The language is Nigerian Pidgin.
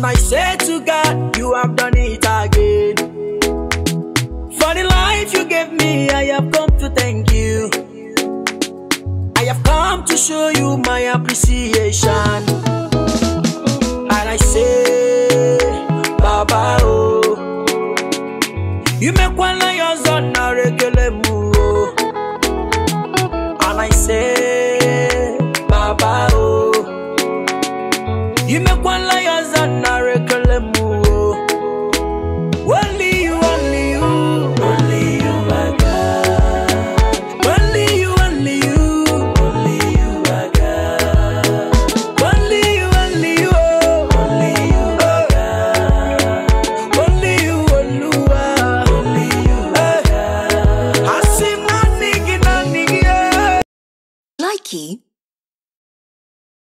And I say to God, you have done it again. For the life you gave me, I have come to thank you. I have come to show you my appreciation. And I say, Baba, oh, you make one like your son, a regular move. And I say, Baba, oh, you make one like your son, a regular move. Only you, only you, only you, my God. Only you, only you, only you, my God. Only you, only you, only you, my God. Only you, only you, my God. I see my nigga, yeah. Likey